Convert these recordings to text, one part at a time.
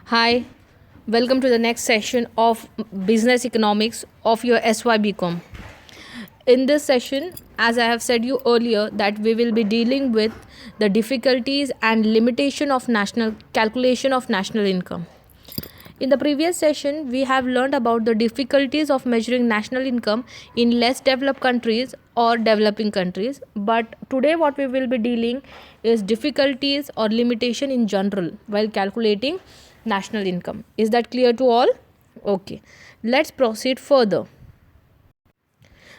Hi, welcome to the next session of Business Economics of your SYBCom. In this session, as I have said you earlier, that we will be dealing with the difficulties and limitation of national calculation of national income. In the previous session, we have learned about the difficulties of measuring national income in less developed countries or developing countries. But today, what we will be dealing is difficulties or limitation in general while calculating national income. Is that clear to all? Okay, let's proceed further.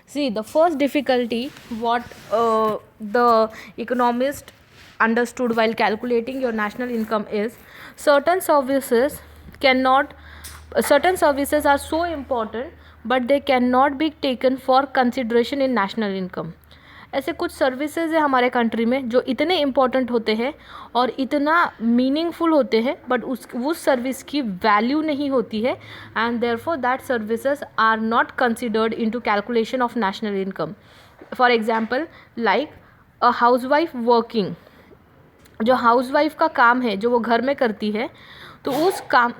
See, the first difficulty what the economist understood while calculating your national income is certain services cannot certain services are so important but they cannot be taken for consideration in national income. ऐसे कुछ services है हमारे country में जो इतने important होते हैं और इतना मीनिंगफुल होते हैं बट उस सर्विस की वैल्यू नहीं होती है and therefore that services are not considered into calculation of national income. For example like a housewife working, जो हाउसवाइफ का काम है जो वो घर में करती है तो उस काम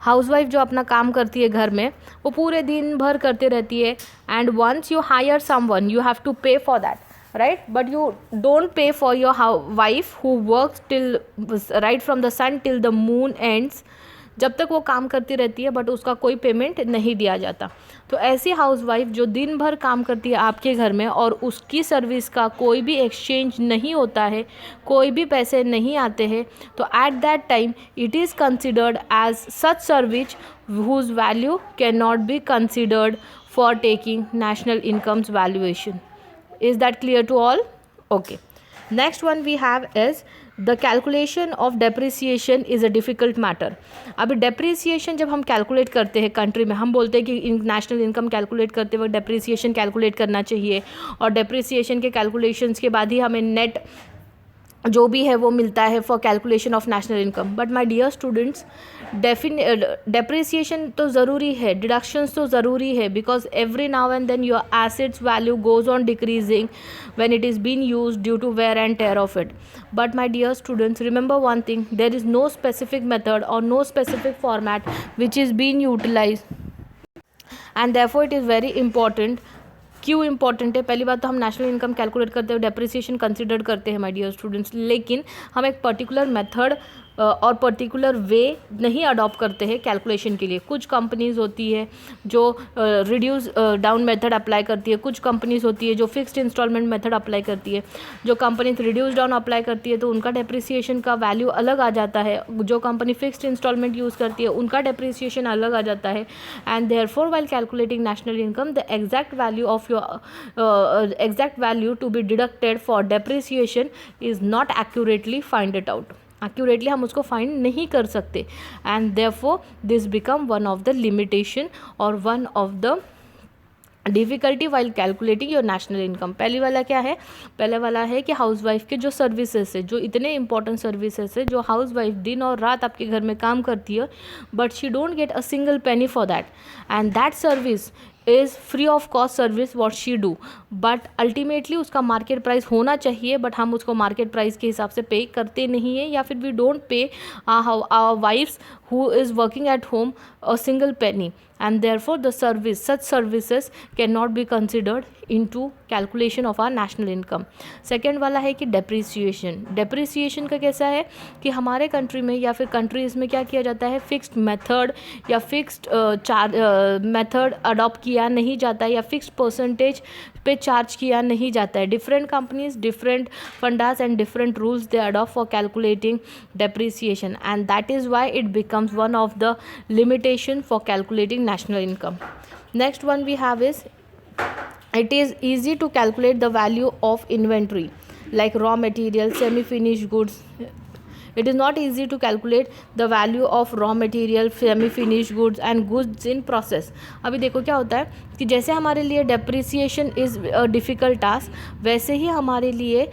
हाउसवाइफ जो अपना काम करती है घर में वो पूरे दिन भर करते रहती है and once you hire someone you have to pay for that, right, but you don't pay for your wife who works till right from the sun till the moon ends. जब तक वो काम करती रहती है बट उसका कोई payment नहीं दिया जाता. तो ऐसी हाउसवाइफ जो दिन भर काम करती है आपके घर में और उसकी सर्विस का कोई भी एक्सचेंज नहीं होता है, कोई भी पैसे नहीं आते हैं, तो at that time it is considered as such service whose value cannot be considered for taking national income's valuation. Is that clear to all? Okay. Next one we have is the calculation of depreciation is a difficult matter. अभी depreciation जब हम calculate करते हैं country में, हम बोलते हैं कि नेशनल इनकम कैलकुलेट करते वक्त depreciation कैलकुलेट करना चाहिए और depreciation के कैलकुलेशंस के बाद ही हमें नेट जो भी है वो मिलता है for calculation of national income. But my dear students, depreciation तो ज़रूरी है, डिडक्शंस तो ज़रूरी है, because every now and then your assets value goes on decreasing when it is being used due to wear and tear of it. But my dear students, remember one thing, there is no specific method or no specific format which is being utilized and therefore it is very important. क्यों important है? पहली बात तो हम national income calculate करते हुए depreciation consider करते हैं माय डियर स्टूडेंट्स, लेकिन हम एक पर्टिकुलर मेथड और पर्टिकुलर वे नहीं अडॉप्ट करते हैं कैलकुलेशन के लिए. कुछ कंपनीज़ होती है जो रिड्यूस डाउन मेथड अप्लाई करती है, कुछ कंपनीज़ होती है जो फिक्स्ड इंस्टॉलमेंट मेथड अप्लाई करती है. जो कंपनीज रिड्यूस डाउन अप्लाई करती है तो उनका डेप्रिसिएशन का वैल्यू अलग आ जाता है, जो कंपनी फिक्स्ड इंस्टॉलमेंट यूज़ करती है उनका डेप्रिसिएशन अलग आ जाता है. And therefore while calculating national income the exact value of your exact value to be deducted for depreciation is not accurately find it out. Accurately हम उसको फाइंड नहीं कर सकते and therefore this become one of the limitation और one of the difficulty while calculating your national income. पहली वाला क्या है? पहले वाला है कि हाउसवाइफ के जो सर्विसेज है, जो इतने इंपॉर्टेंट सर्विसेज है, जो हाउसवाइफ दिन और रात आपके घर में काम करती है but she don't get a single penny for that and that service is free of cost service what she do. But ultimately उसका मार्केट प्राइस होना चाहिए बट हम उसको मार्केट प्राइस के हिसाब से पे करते नहीं है या फिर we don't pay our wife's who is working at home a single penny and therefore the such services cannot be considered into calculation of our national income. Second वाला है कि डेप्रिसिएशन का कैसा है कि हमारे कंट्री में या फिर कंट्रीज़ में क्या किया जाता है, फिक्स्ड मेथड या फिक्स्ड मेथड अडॉप्ट किया नहीं जाता है या फिक्स्ड परसेंटेज पे चार्ज किया नहीं जाता है. Different companies, different fundas and different rules they adopt for calculating depreciation and that is why it becomes one of the limitation for calculating national income. Next one we have is it is easy to calculate the value of inventory like raw material, semi finished goods. It is not easy to calculate the value of raw material, semi finished goods and goods in process. अभी देखो क्या होता है कि जैसे हमारे लिए depreciation is difficult task, वैसे ही हमारे लिए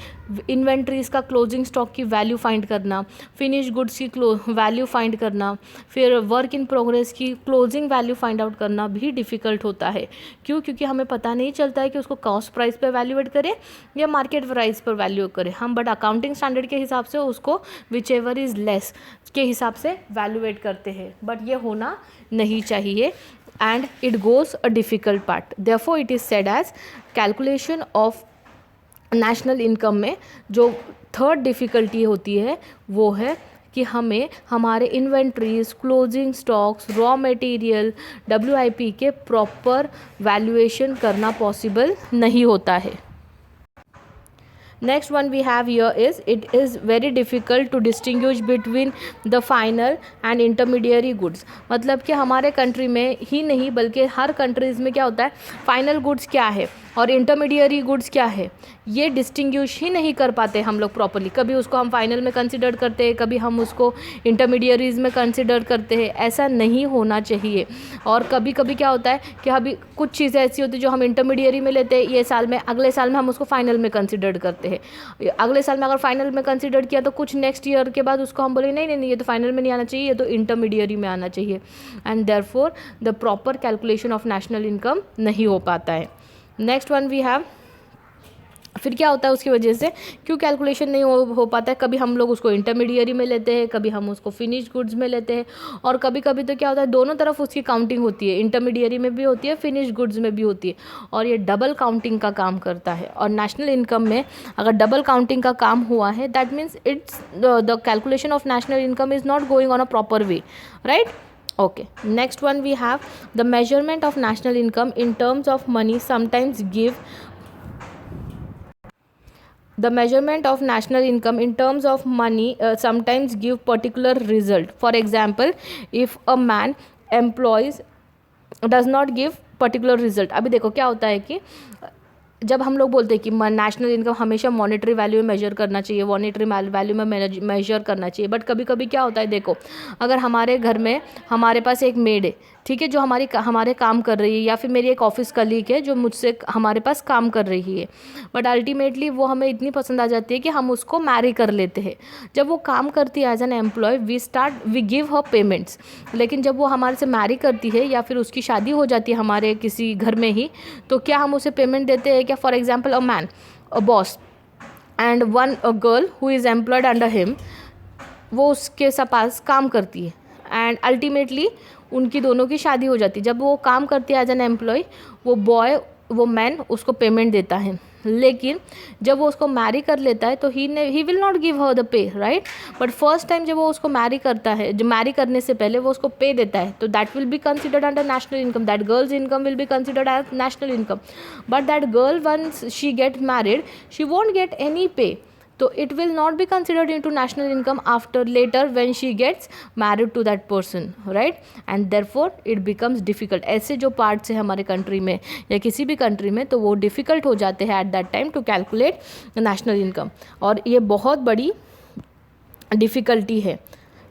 इन्वेंट्रीज़ का क्लोजिंग स्टॉक की वैल्यू फाइंड करना, फिनिश गुड्स की वैल्यू फाइंड करना, फिर वर्क इन प्रोग्रेस की क्लोजिंग वैल्यू फाइंड आउट करना भी डिफ़िकल्ट होता है। क्यों? क्योंकि हमें पता नहीं चलता है कि उसको कॉस्ट प्राइस पर वैल्यूएट करें या मार्केट प्राइस पर वैल्यू करें हम, बट अकाउंटिंग स्टैंडर्ड के हिसाब से उसको विच एवर इज़ लेस के हिसाब से वैल्यूएट करते हैं, बट ये होना नहीं चाहिए and it goes a difficult part. Therefore it is said as calculation of national income में जो थर्ड डिफ़िकल्टी होती है वो है कि हमें हमारे inventories, closing stocks, raw material, WIP के प्रॉपर वैल्यूएशन करना पॉसिबल नहीं होता है। Next one we have here is it is very difficult to distinguish between the final and intermediary goods. मतलब कि हमारे कंट्री में ही नहीं बल्कि हर कंट्रीज़ में क्या होता है, फाइनल गुड्स क्या है और इंटरमीडियरी गुड्स क्या है, ये डिस्टिंग्विश ही नहीं कर पाते हम लोग प्रॉपरली। कभी उसको हम फाइनल में कंसिडर करते हैं, कभी हम उसको इंटरमीडियरीज़ में कंसिडर करते हैं, ऐसा नहीं होना चाहिए। और कभी कभी क्या होता है कि अभी कुछ चीज़ें ऐसी होती है जो हम इंटरमीडियरी में लेते हैं ये साल में, अगले साल में हम उसको फाइनल में कंसिडर करते हैं। अगले साल में अगर फाइनल में कंसिडर किया तो कुछ नेक्स्ट ईयर के बाद उसको हम बोले नहीं नहीं नहीं ये तो फाइनल में नहीं आना चाहिए, ये तो इंटरमीडियरी में आना चाहिए, and therefore the proper calculation of national income नहीं हो पाता है। नेक्स्ट वन वी हैव, फिर क्या होता है उसकी वजह से क्यों कैलकुलेशन नहीं हो पाता है, कभी हम लोग उसको इंटरमीडियरी में लेते हैं, कभी हम उसको फिनिश गुड्स में लेते हैं, और कभी कभी तो क्या होता है दोनों तरफ उसकी काउंटिंग होती है, इंटरमीडियरी में भी होती है, फिनिश गुड्स में भी होती है, और ये डबल काउंटिंग का काम करता है। और नेशनल इनकम में अगर डबल काउंटिंग का काम हुआ है that means it's the calculation of national income is not going on a proper way, right? Okay, next one we have the measurement of national income in terms of money sometimes give the measurement of national income in terms of money sometimes give particular result. For example, if a man employs does not give particular result. अभी देखो क्या होता है कि जब हम लोग बोलते हैं कि नेशनल इनकम हमेशा मॉनेटरी वैल्यू में मेजर करना चाहिए, मॉनेटरी वैल्यू में मेजर करना चाहिए, बट कभी कभी क्या होता है, देखो अगर हमारे घर में हमारे पास एक मेड है, ठीक है, जो हमारे काम कर रही है, या फिर मेरी एक ऑफिस कलीग है जो मुझसे हमारे पास काम कर रही है, बट अल्टीमेटली वो हमें इतनी पसंद आ जाती है कि हम उसको मैरी कर लेते हैं। जब वो काम करती है as an employ we give her payments, लेकिन जब वो हमारे से मैरी करती है या फिर उसकी शादी हो जाती है हमारे किसी घर में ही, तो क्या हम उसे पेमेंट देते हैं क्या? For example a man, a boss and one a girl who is employed under him, वो उसके पास काम करती है एंड अल्टीमेटली उनकी दोनों की शादी हो जाती है। जब वो काम करती है एज एन एम्प्लॉय, वो मैन उसको पेमेंट देता है, लेकिन जब वो उसको मैरी कर लेता है तो he will not give her the pay, right? But first time जब वो उसको मैरी करता है, जो मैरी करने से पहले वो उसको पे देता है, तो that will be considered under national income, that girl's income will be considered as national income. But that girl once she get married she won't get any pay, तो it will not be considered into national income after later when she gets married to that person, right? And therefore it becomes difficult. ऐसे जो parts है हमारे country में या किसी भी country में, तो वो डिफ़िकल्ट हो जाते हैं at that time to calculate national income, और ये बहुत बड़ी डिफ़िकल्टी है।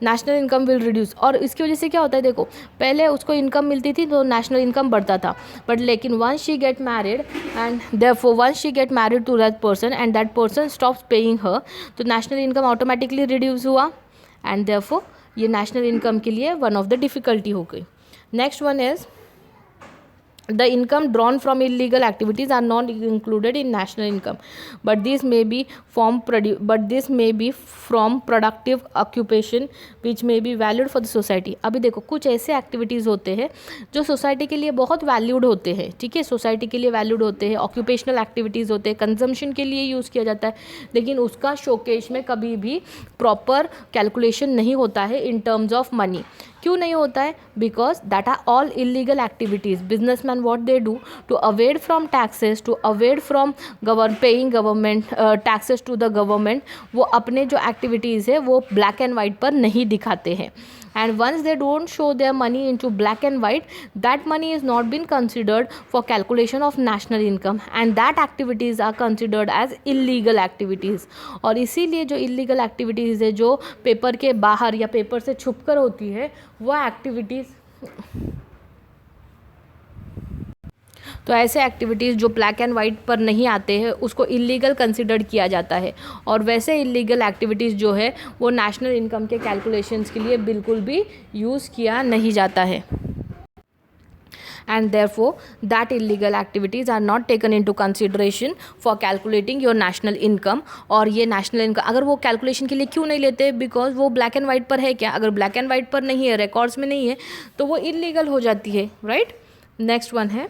नेशनल इनकम विल रिड्यूस, और इसकी वजह से क्या होता है, देखो पहले उसको इनकम मिलती थी तो नेशनल इनकम बढ़ता था, बट लेकिन once she get married and therefore once she get married to that person and that person stops paying her, तो नेशनल इनकम ऑटोमेटिकली रिड्यूस हुआ, एंड देयरफॉर ये नेशनल इनकम के लिए वन ऑफ द डिफ़िकल्टी हो गई। Next one is the income drawn from illegal activities are not included in national income, but this may be from productive occupation which may be valued for the society. अभी देखो कुछ ऐसे activities होते हैं जो society के लिए बहुत वैल्यूड होते हैं, ठीक है, सोसाइटी के लिए वैल्यूड होते हैं, ऑक्यूपेशनल एक्टिविटीज़ होते हैं, कंजम्पशन के लिए यूज़ किया जाता है, लेकिन उसका शोकेश में कभी भी प्रॉपर कैलकुलेशन नहीं होता है इन टर्म्स ऑफ मनी। क्यों नहीं होता है? Because that are all illegal activities. Businessman what they do to avoid from taxes, to avoid from paying government taxes to the government, वो अपने जो एक्टिविटीज़ है वो ब्लैक एंड वाइट पर नहीं दिखाते हैं, and once they don't show their money into black and white, that money is not been considered for calculation of national income, and that activities are considered as illegal activities। और इसीलिए जो illegal activities है जो paper के बाहर या paper से छुपकर होती है, वो एक्टिविटीज़ तो ऐसे एक्टिविटीज़ जो ब्लैक एंड वाइट पर नहीं आते हैं उसको इलीगल कंसिडर्ड किया जाता है, और वैसे इलीगल एक्टिविटीज़ जो है वो नेशनल इनकम के कैलकुलेशंस के लिए बिल्कुल भी यूज़ किया नहीं जाता है, and therefore that illegal activities are not taken into consideration for calculating your national income. और ये नेशनल इनकम अगर वो कैलकुलेशन के लिए क्यों नहीं लेते, बिकॉज वो ब्लैक एंड वाइट पर है क्या, अगर ब्लैक एंड वाइट पर नहीं है, रिकॉर्ड्स में नहीं है, तो वो इलीगल हो जाती है, राइट। नेक्स्ट वन है,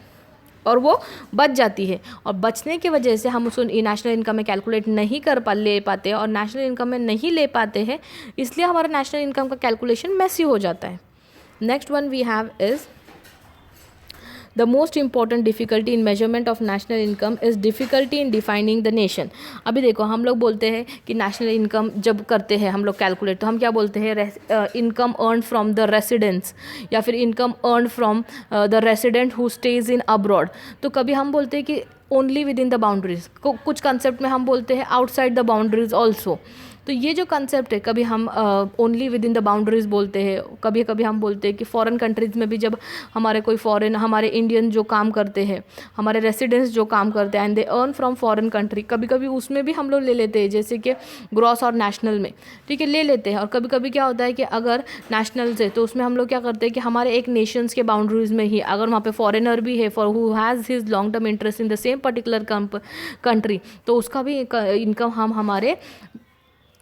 और वो बच जाती है, और बचने की वजह से हम उसको नेशनल इनकम में कैलकुलेट नहीं ले पाते, और नेशनल इनकम में नहीं ले पाते हैं, इसलिए हमारा नेशनल इनकम का कैलकुलेशन मैसी हो जाता है। Next one we have is The most important difficulty in measurement of national income is difficulty in defining the nation. अभी देखो हम लोग बोलते हैं कि नेशनल इनकम जब करते हैं हम लोग कैलकुलेट, तो हम क्या बोलते हैं, income earn from the residents, या फिर income earn from the resident who stays in abroad. तो कभी हम बोलते हैं कि only with in the boundaries, कुछ कंसेप्ट में हम बोलते हैं आउटसाइड द बाउंड्रीज ऑल्सो। तो ये जो कंसेप्ट है, कभी हम only with in the boundaries बोलते हैं, कभी कभी हम बोलते हैं कि फॉरेन कंट्रीज़ में भी जब हमारे कोई फॉरेन, हमारे इंडियन जो काम करते हैं, हमारे रेसिडेंट्स जो काम करते हैं and they earn from foreign country, कभी कभी उसमें भी हम लोग ले लेते हैं, जैसे कि ग्रॉस और नेशनल में, ठीक है, ले लेते हैं। और कभी कभी क्या होता है कि अगर नेशनल से, तो उसमें हम लोग क्या करते हैं कि हमारे एक नेशंस के बाउंड्रीज में ही अगर वहाँ पे फॉरेनर भी है for who has his long term interest in the same particular country, तो उसका भी इनकम हम हमारे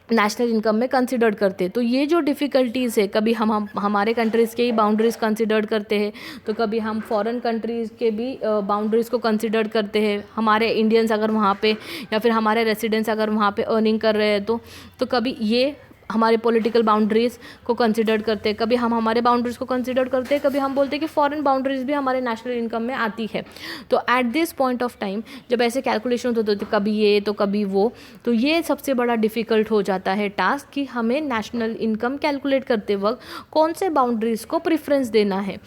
नेशनल इनकम में कंसिडर करते हैं। तो ये जो डिफ़िकल्टीज़ है, कभी हम हमारे कंट्रीज़ के ही बाउंड्रीज़ कंसिडर करते हैं, तो कभी हम फॉरेन कंट्रीज़ के भी बाउंड्रीज़ को कंसिडर करते हैं, हमारे इंडियंस अगर वहाँ पे, या फिर हमारे रेसिडेंट्स अगर वहाँ पे अर्निंग कर रहे हैं, तो कभी ये हमारे पॉलिटिकल बाउंड्रीज़ को कंसिडर करते हैं, कभी हम हमारे बाउंड्रीज़ को कंसिडर करते हैं, कभी हम बोलते हैं कि फॉरेन बाउंड्रीज़ भी हमारे नेशनल इनकम में आती है। तो at this point of time जब ऐसे कैलकुलेशन होते थे, कभी ये तो कभी वो, तो ये सबसे बड़ा डिफ़िकल्ट हो जाता है टास्क कि हमें नेशनल इनकम कैलकुलेट करते वक्त कौन से बाउंड्रीज़ को प्रेफरेंस देना है।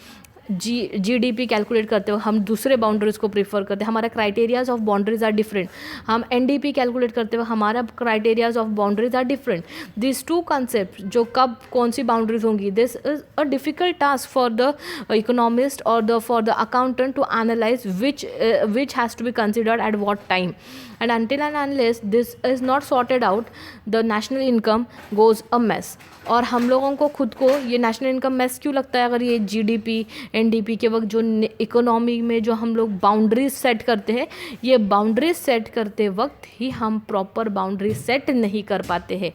जीडीपी कैलकुलेट करते हो हम दूसरे बाउंड्रीज़ को प्रीफर करते हैं, हमारा criterias of boundaries are different. हम एनडीपी कैलकुलेट करते हुए हमारा criterias of boundaries are different. This two concept जो कब कौन सी बाउंड्रीज होंगी, this is a difficult task for the economist और for the accountant to analyse which has to be considered at what time, and until and unless this is not sorted out, the national income goes a mess। और हम लोगों को खुद को ये national income mess क्यों लगता है, अगर ये जीडीपी एनडीपी के वक्त जो इकोनॉमी में जो हम लोग बाउंड्रीज सेट करते हैं, ये बाउंड्रीज सेट करते वक्त ही हम प्रॉपर बाउंड्रीज सेट नहीं कर पाते हैं,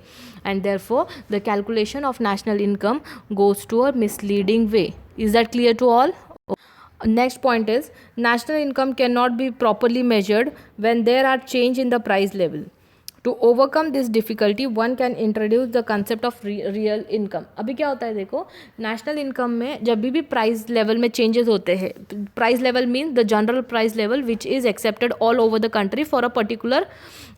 and therefore the calculation of national income goes to a misleading way. Is that clear to all? Next point is national income cannot be properly measured when there are change in the price level. To overcome this difficulty, one can introduce the concept of real income. अभी क्या होता है देखो, national income में जब भी price level में changes होते हैं, price level means the general price level which is accepted all over the country for a particular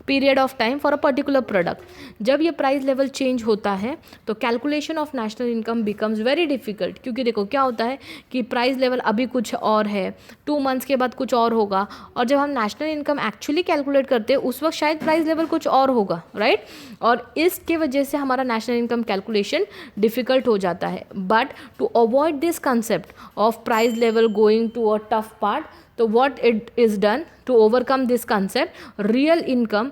period of time for a particular product. जब ये प्राइस लेवल चेंज होता है तो calculation of national income becomes very difficult, क्योंकि देखो क्या होता है कि प्राइस लेवल अभी कुछ और है, 2 मंथ्स के बाद कुछ और होगा, और जब हम नेशनल इनकम एक्चुअली कैलकुलेट करते हैं उस वक्त शायद प्राइस लेवल कुछ और होगा, राइट। और इसके वजह से हमारा नेशनल इनकम कैलकुलेशन डिफिकल्ट हो जाता है। But to avoid this concept of price level going to a tough part, so what it is done to overcome this concept, real income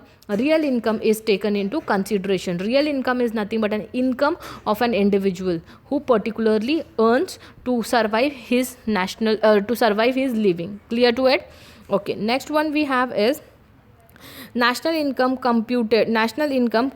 is taken into consideration. Real income is nothing but an income of an individual who particularly earns to survive his living. Clear to it? Okay, next one we have is national income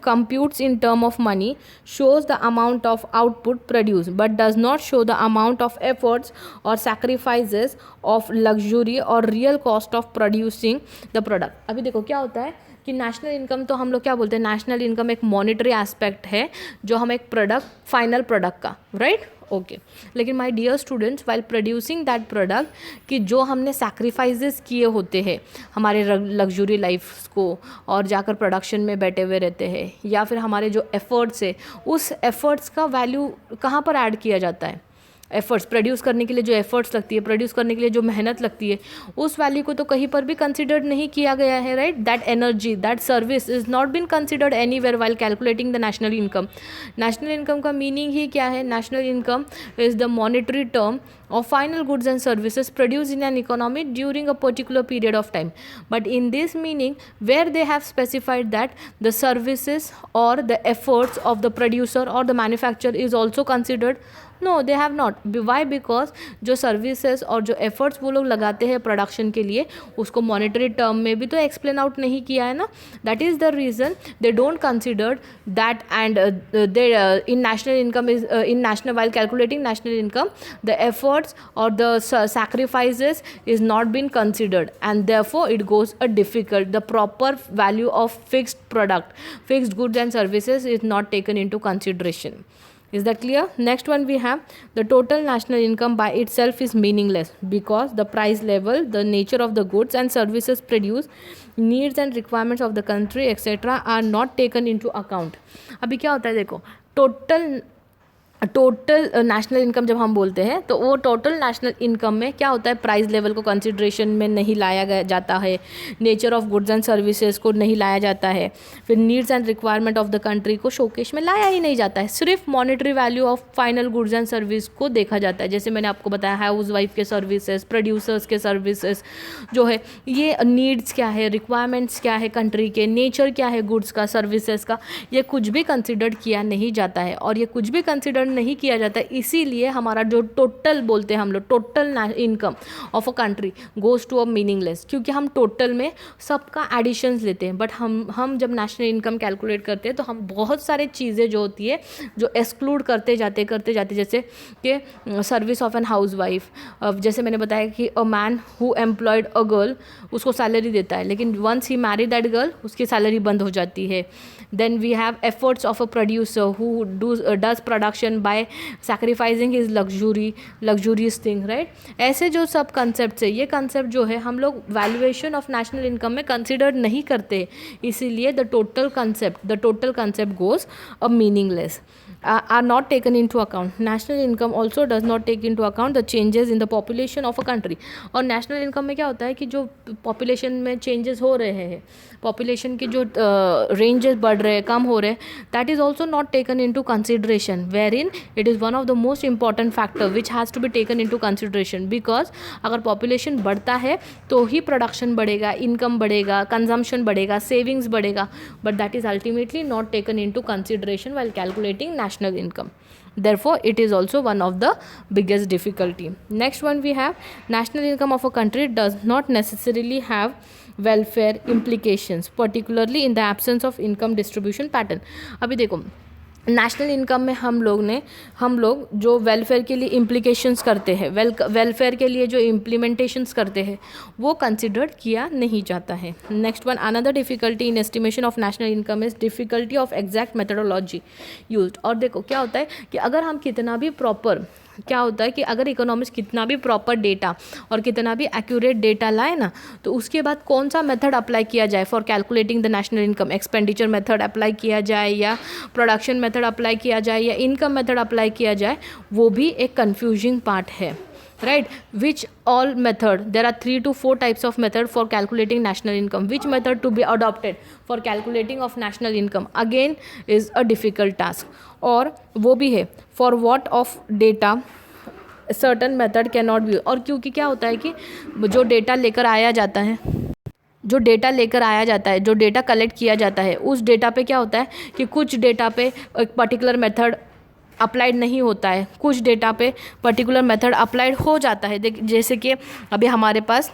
computes in term of money, shows the amount of output produced but does not show the amount of efforts or sacrifices of luxury or real cost of producing the product. अभी देखो क्या होता है कि national income, तो हम लोग क्या बोलते हैं, नेशनल इनकम एक मॉनिटरी एस्पेक्ट है जो हम एक प्रोडक्ट, फाइनल प्रोडक्ट का, राइट, ओके। लेकिन my dear students, while producing that product, कि जो हमने सैक्रिफाइसेस किए होते हैं हमारे लग्जरी लाइफ को, और जाकर प्रोडक्शन में बैठे हुए रहते हैं, या फिर हमारे जो एफर्ट्स है उस एफर्ट्स का वैल्यू कहाँ पर ऐड किया जाता है, एफर्ट्स, प्रोड्यूस करने के लिए जो एफर्ट्स लगती है, प्रोड्यूस करने के लिए जो मेहनत लगती है, उस वैल्यू को तो कहीं पर भी कंसिडर्ड नहीं किया गया है, right. That energy, that service is not been considered anywhere while calculating the national income. National income का मीनिंग ही क्या है? National income is the monetary term of final goods and services produced in an economy during a particular period of time. But in this meaning, where they have specified that the services or the efforts of the producer or the manufacturer is also considered, no, they have not. Why? Because जो services और जो efforts वो लोग लगाते हैं production के लिए, उसको मॉनेटरी टर्म में भी तो एक्सप्लेन आउट नहीं किया है ना. That is the reason they don't considered that. And they in national income is in national, while calculating national income, the efforts or the sacrifices is not been considered, and therefore it goes a difficult. The proper value of fixed product, fixed goods and services is not taken into consideration. Is that clear? Next one we have the total national income by itself is meaningless because the price level, the nature of the goods and services produced, needs and requirements of the country etc. are not taken into account. अभी क्या होता है देखो, total national income जब हम बोलते हैं तो वो टोटल नेशनल इनकम में क्या होता है, प्राइस लेवल को कंसिडरेशन में नहीं लाया गया जाता है, nature of goods and services को नहीं लाया जाता है, फिर needs and requirement of the country को शोकेस में लाया ही नहीं जाता है. सिर्फ monetary value of final goods and service को देखा जाता है. जैसे मैंने आपको बताया, हाउस वाइफ के सर्विसेज, प्रोड्यूसर्स के सर्विसेज जो है, ये नीड्स क्या है, रिक्वायरमेंट्स क्या है कंट्री के, नेचर क्या है गुड्स का, सर्विसेज का, ये कुछ भी कंसिडर्ड किया नहीं जाता है. और ये कुछ भी कंसिडर नहीं किया जाता है, इसीलिए हमारा जो टोटल बोलते हैं हम लोग, total income of a country goes to a meaningless, क्योंकि हम टोटल में सबका एडिशंस लेते हैं. बट हम जब नेशनल इनकम कैलकुलेट करते हैं तो हम बहुत सारे चीज़ें जो होती है जो एक्सक्लूड करते जाते, जैसे कि service of an house wife. जैसे मैंने बताया कि a man who employed a girl, उसको सैलरी देता है, लेकिन once he married that girl, उसकी सैलरी बंद हो जाती है. Then we have efforts of a producer who does production by sacrificing his luxurious thing, right. ऐसे जो सब कंसेप्ट है, ये कंसेप्ट जो है हम लोग वैल्यूएशन ऑफ नेशनल इनकम में कंसिडर नहीं करते, इसीलिए the total concept goes a meaningless, are not taken into account. National income also does not take into account the changes in the population of a country. और national income में क्या होता है कि जो population में changes हो रहे हैं, population की जो ranges बढ़ रहे हैं, कम हो रहे हैं, that is also not taken into consideration, wherein it is one of the most important factor which has to be taken into consideration. Because अगर population बढ़ता है तो ही production बढ़ेगा, income बढ़ेगा, consumption बढ़ेगा, savings बढ़ेगा, but that is ultimately not taken into consideration while calculating national income. Therefore it is also one of the biggest difficulty. Next one we have national income of a country does not necessarily have welfare implications, particularly in the absence of income distribution pattern. अभी देखो, national income में हम लोग जो welfare के लिए implications करते हैं, वेलफेयर के लिए जो इम्प्लीमेंटेशंस करते हैं, वो कंसिडर्ड किया नहीं जाता है. Next one, another difficulty in estimation of national income is difficulty of exact methodology used. और देखो क्या होता है कि अगर हम कितना भी प्रॉपर, क्या होता है कि अगर इकोनॉमिस्ट कितना भी प्रॉपर डेटा और कितना भी एक्यूरेट डेटा लाए ना, तो उसके बाद कौन सा मेथड अप्लाई किया जाए for calculating the national income, expenditure method apply किया जाए या प्रोडक्शन मेथड अप्लाई किया जाए या इनकम मेथड अप्लाई किया जाए, वो भी एक कन्फ्यूजिंग पार्ट है, right. Which all method, there are 3 to 4 types of method for calculating national income. Which method to be adopted for calculating of national income again is a difficult task. और वो भी है for what of data certain method cannot be. और क्योंकि क्या होता है कि जो डेटा लेकर आया जाता है, जो डेटा कलेक्ट किया जाता है, उस डेटा पे क्या होता है कि कुछ डेटा पे एक पर्टिकुलर मेथड अप्लाइड नहीं होता है, कुछ डेटा पे पर्टिकुलर मेथड अप्लाइड हो जाता है. जैसे कि अभी हमारे पास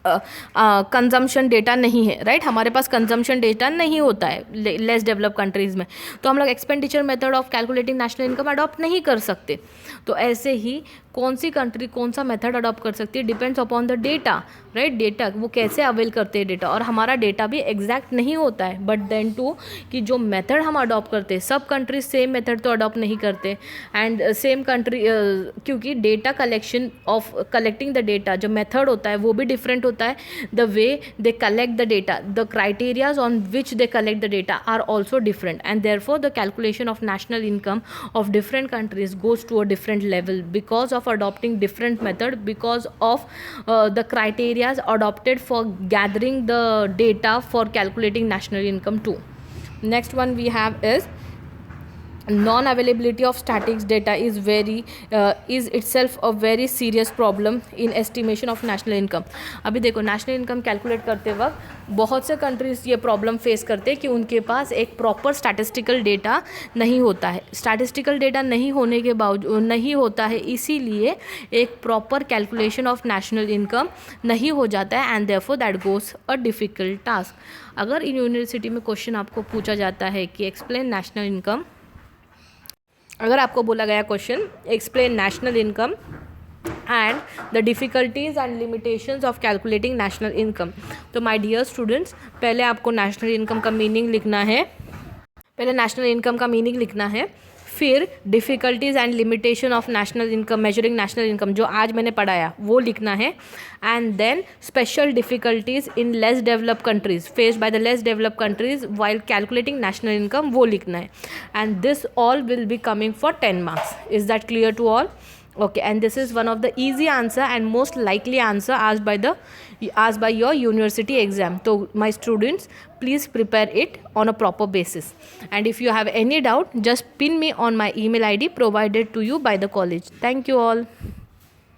कंजम्पशन डेटा नहीं है, राइट. हमारे पास कंजम्पशन डेटा नहीं होता है लेस डेवलप कंट्रीज़ में, तो हम लोग expenditure method of calculating national income adopt नहीं कर सकते. तो ऐसे ही कौन सी कंट्री कौन सा मेथड अडॉप्ट कर सकती है, depends upon the data, right. Data वो कैसे अवेल करते हैं डेटा, और हमारा डेटा भी एग्जैक्ट नहीं होता है, बट देन टू कि जो मेथड हम अडॉप्ट करते हैं, सब कंट्रीज सेम मेथड तो अडॉप्ट नहीं करते, एंड सेम कंट्री क्योंकि डेटा कलेक्टिंग द डेटा जो मेथड होता है वो भी डिफरेंट होता है, the way they collect the data, the criterias on which they collect the data are also different, and therefore the calculation of national income of different countries goes to a different level because of adopting different method, because of the criteria adopted for gathering the data for calculating national income too. Next one we have is non-availability of statics data is itself a very serious problem in estimation of national income. अभी देखो national income calculate करते वक्त बहुत से countries ये problem face करते हैं कि उनके पास एक प्रॉपर स्टैटिस्टिकल डेटा नहीं होता है। स्टैटिस्टिकल डेटा नहीं होने के बावजूद नहीं होता है, इसीलिए एक proper calculation of national income नहीं हो जाता है, and therefore that goes a difficult task. अगर यूनिवर्सिटी में क्वेश्चन आपको पूछा जाता है कि एक्सप्लेन नेशनल इनकम, अगर आपको बोला गया question explain national income and the difficulties and limitations of calculating national income, तो माय डियर स्टूडेंट्स पहले आपको नेशनल इनकम का मीनिंग लिखना है, पहले नेशनल इनकम का मीनिंग लिखना है, फिर difficulties and limitation of national income, measuring national income जो आज मैंने पढ़ाया वो लिखना है, and then special difficulties in less developed countries faced by the less developed countries while calculating national income वो लिखना है, and this all will be coming for 10 marks. Is that clear to all? Okay, and this is one of the easy answer and most likely answer asked by your university exam. So my students, please prepare it on a proper basis, and if you have any doubt just pin me on my email ID provided to you by the college. Thank you all.